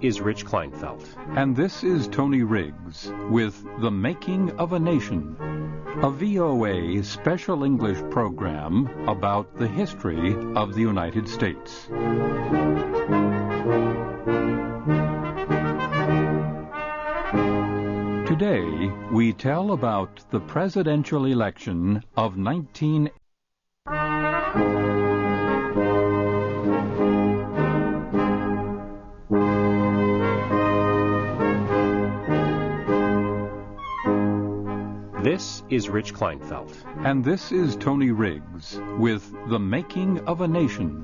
is Rich Kleinfeld. And this is Tony Riggs with The Making of a Nation, a VOA special English program about the history of the United States. Today, we tell about the presidential election of 1980. This is Rich Kleinfeld. And this is Tony Riggs with The Making of a Nation,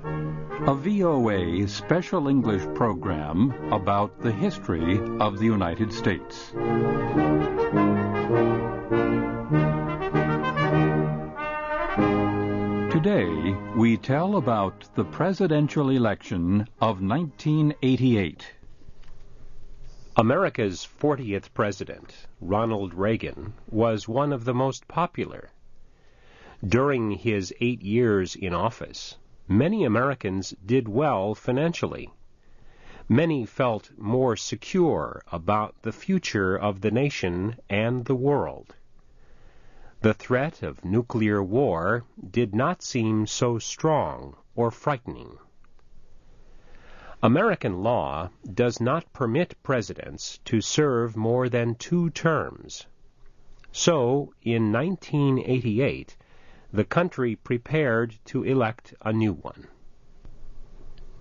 a VOA special English program about the history of the United States. Today, we tell about the presidential election of 1988. America's 40th president, Ronald Reagan, was one of the most popular. During his 8 years in office, many Americans did well financially. Many felt more secure about the future of the nation and the world. The threat of nuclear war did not seem so strong or frightening. American law does not permit presidents to serve more than 2 terms. So, in 1988, the country prepared to elect a new one.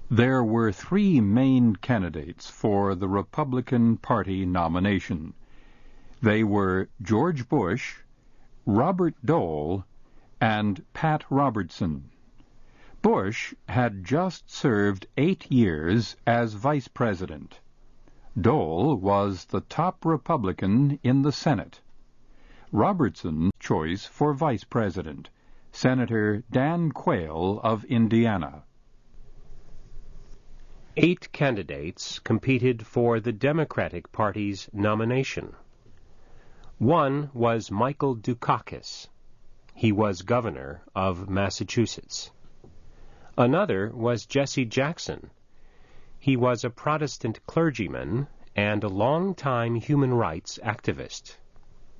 There were 3 main candidates for the Republican Party nomination. They were George Bush, Robert Dole, and Pat Robertson. Bush had just served 8 years as vice president. Dole was the top Republican in the Senate. Robertson's choice for vice president, Senator Dan Quayle of Indiana. 8 candidates competed for the Democratic Party's nomination. One was Michael Dukakis. He was governor of Massachusetts. Another was Jesse Jackson. He was a Protestant clergyman and a long-time human rights activist.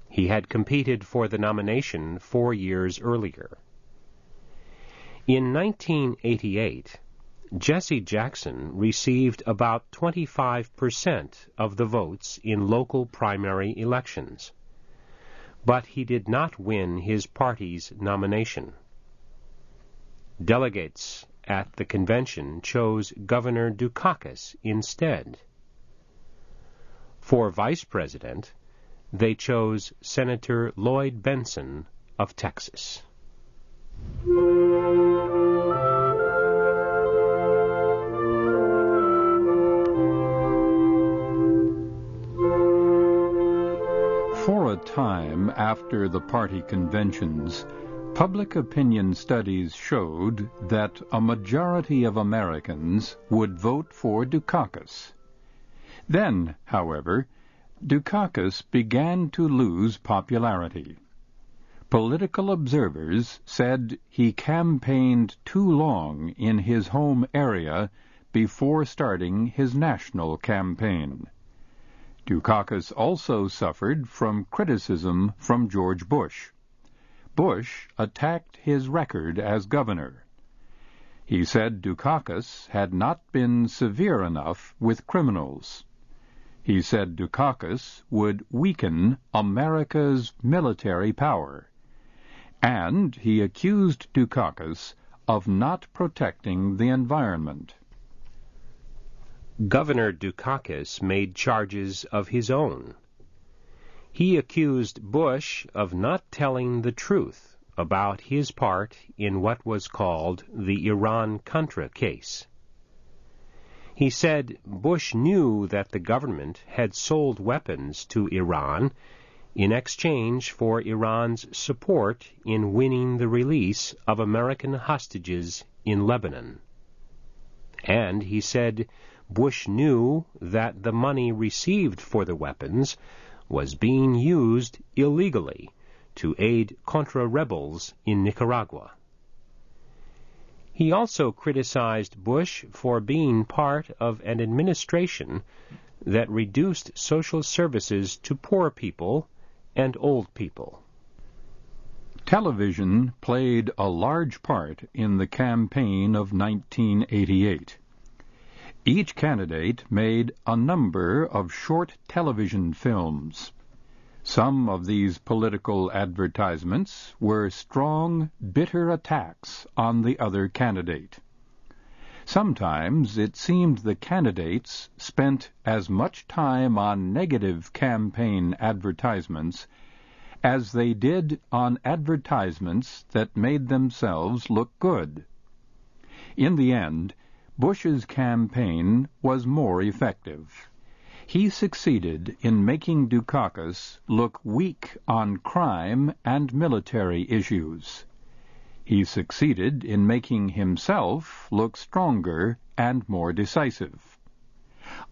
He had competed for the nomination 4 years earlier. In 1988, Jesse Jackson received about 25% of the votes in local primary elections, but he did not win his party's nomination. Delegates at the convention chose Governor Dukakis instead. For vice president, they chose Senator Lloyd Bentsen of Texas. For a time after the party conventions, public opinion studies showed that a majority of Americans would vote for Dukakis. Then, however, Dukakis began to lose popularity. Political observers said he campaigned too long in his home area before starting his national campaign. Dukakis also suffered from criticism from George Bush. Bush attacked his record as governor. He said Dukakis had not been severe enough with criminals. He said Dukakis would weaken America's military power. And he accused Dukakis of not protecting the environment. Governor Dukakis made charges of his own. He accused Bush of not telling the truth about his part in what was called the Iran-Contra case. He said Bush knew that the government had sold weapons to Iran in exchange for Iran's support in winning the release of American hostages in Lebanon. And he said Bush knew that the money received for the weapons was being used illegally to aid Contra rebels in Nicaragua. He also criticized Bush for being part of an administration that reduced social services to poor people and old people. Television played a large part in the campaign of 1988. Each candidate made a number of short television films. Some of these political advertisements were strong, bitter attacks on the other candidate. Sometimes it seemed the candidates spent as much time on negative campaign advertisements as they did on advertisements that made themselves look good. In the end, Bush's campaign was more effective. He succeeded in making Dukakis look weak on crime and military issues. He succeeded in making himself look stronger and more decisive.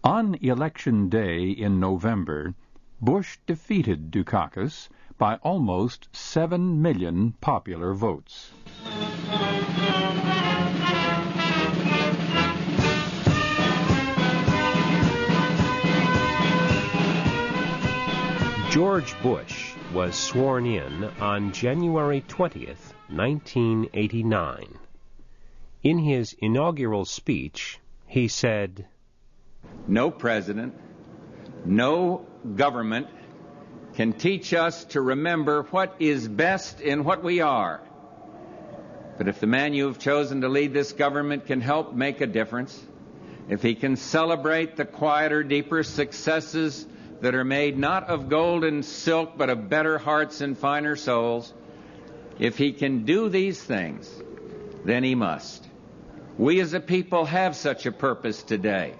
On Election Day in November, Bush defeated Dukakis by almost 7 million popular votes. George Bush was sworn in on January 20th, 1989. In his inaugural speech, he said, "No president, no government can teach us to remember what is best in what we are. But if the man you have chosen to lead this government can help make a difference, if he can celebrate the quieter, deeper successes that are made not of gold and silk, but of better hearts and finer souls, if he can do these things, then he must. We as a people have such a purpose today.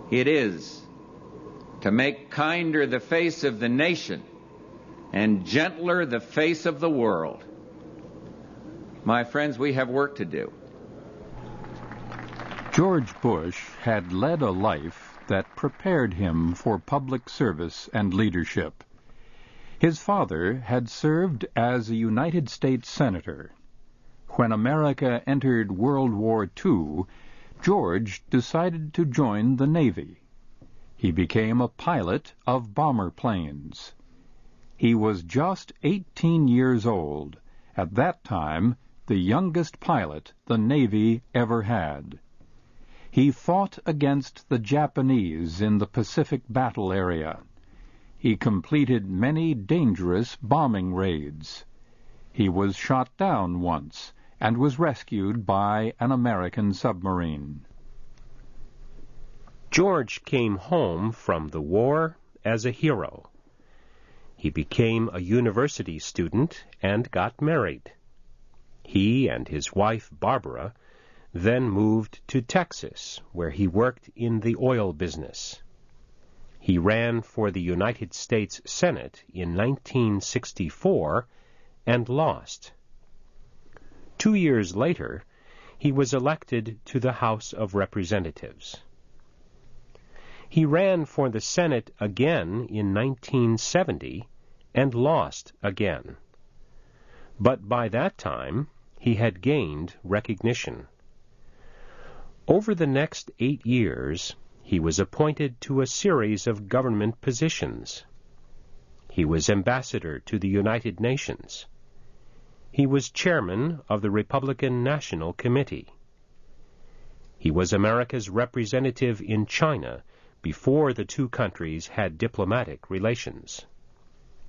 It is to make kinder the face of the nation and gentler the face of the world. My friends, we have work to do." George Bush had led a life that prepared him for public service and leadership. His father had served as a United States Senator. When America entered World War II, George decided to join the Navy. He became a pilot of bomber planes. He was just 18 years old, at that time the youngest pilot the Navy ever had. He fought against the Japanese in the Pacific Battle area. He completed many dangerous bombing raids. He was shot down once and was rescued by an American submarine. George came home from the war as a hero. He became a university student and got married. He and his wife, Barbara, then moved to Texas, where he worked in the oil business. He ran for the United States Senate in 1964 and lost. 2 years later, he was elected to the House of Representatives. He ran for the Senate again in 1970 and lost again. But by that time, he had gained recognition. Over the next 8 years, he was appointed to a series of government positions. He was ambassador to the United Nations. He was chairman of the Republican National Committee. He was America's representative in China before the two countries had diplomatic relations.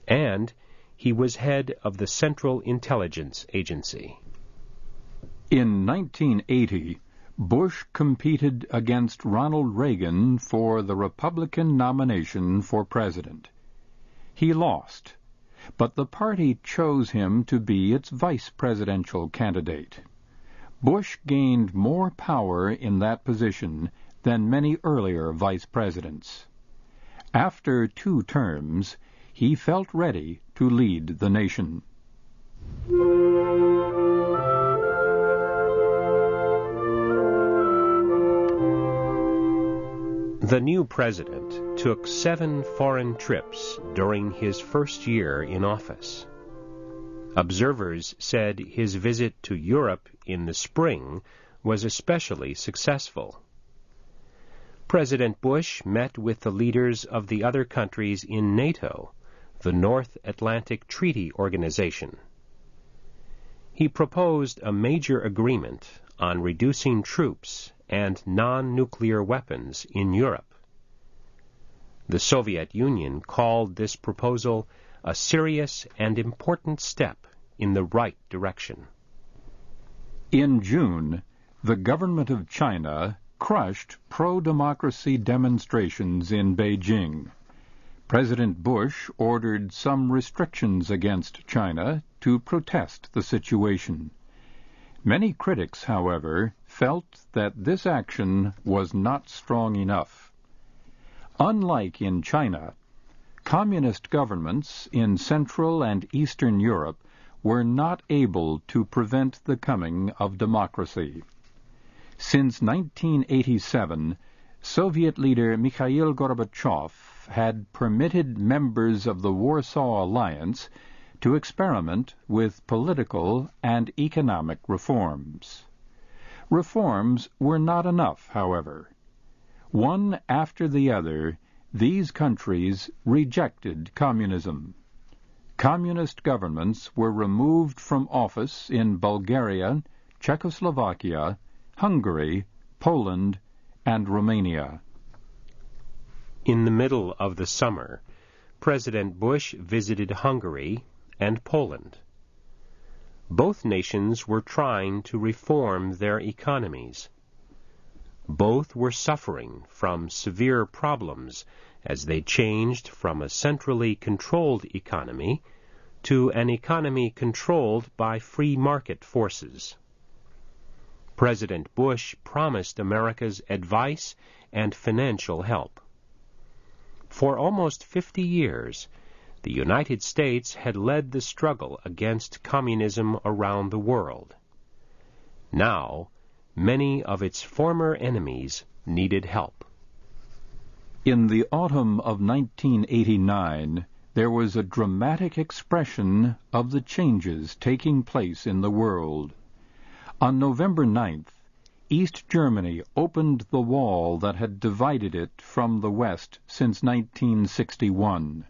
And he was head of the Central Intelligence Agency. In 1980, Bush competed against Ronald Reagan for the Republican nomination for president. He lost, but the party chose him to be its vice presidential candidate. Bush gained more power in that position than many earlier vice presidents. After 2 terms, he felt ready to lead the nation. The new president took 7 foreign trips during his first year in office. Observers said his visit to Europe in the spring was especially successful. President Bush met with the leaders of the other countries in NATO, the North Atlantic Treaty Organization. He proposed a major agreement on reducing troops and non-nuclear weapons in Europe. The Soviet Union called this proposal a serious and important step in the right direction. In June, the government of China crushed pro-democracy demonstrations in Beijing. President Bush ordered some restrictions against China to protest the situation. Many critics, however, felt that this action was not strong enough. Unlike in China, communist governments in Central and Eastern Europe were not able to prevent the coming of democracy. Since 1987, Soviet leader Mikhail Gorbachev had permitted members of the Warsaw Alliance to experiment with political and economic reforms. Reforms were not enough, however. One after the other, these countries rejected communism. Communist governments were removed from office in Bulgaria, Czechoslovakia, Hungary, Poland, and Romania. In the middle of the summer, President Bush visited Hungary and Poland. Both nations were trying to reform their economies. Both were suffering from severe problems as they changed from a centrally controlled economy to an economy controlled by free market forces. President Bush promised America's advice and financial help. For almost 50 years, the United States had led the struggle against communism around the world. Now, many of its former enemies needed help. In the autumn of 1989, there was a dramatic expression of the changes taking place in the world. On November 9th, East Germany opened the wall that had divided it from the West since 1961.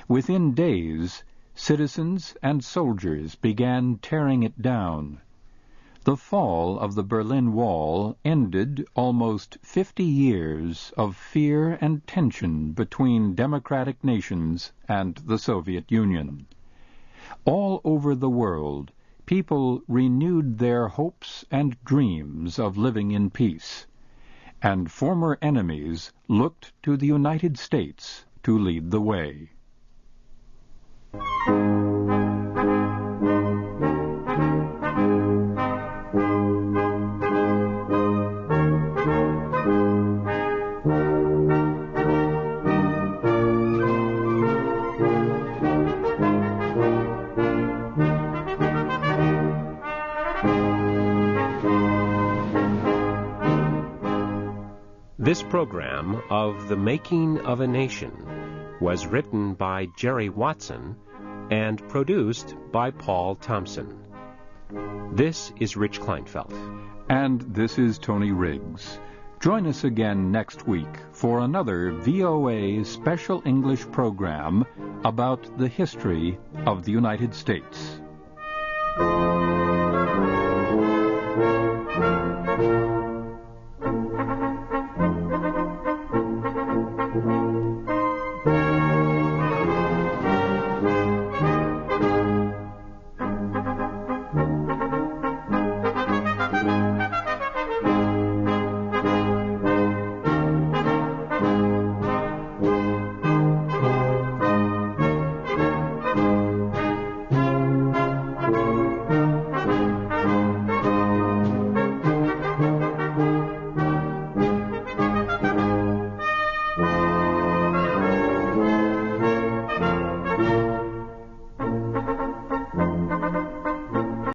Within days, citizens and soldiers began tearing it down. The fall of the Berlin Wall ended almost 50 years of fear and tension between democratic nations and the Soviet Union. All over the world, people renewed their hopes and dreams of living in peace, and former enemies looked to the United States to lead the way. This program of The Making of a Nation was written by Jerry Watson and produced by Paul Thompson. This is Rich Kleinfeld. And this is Tony Riggs. Join us again next week for another VOA Special English program about the history of the United States.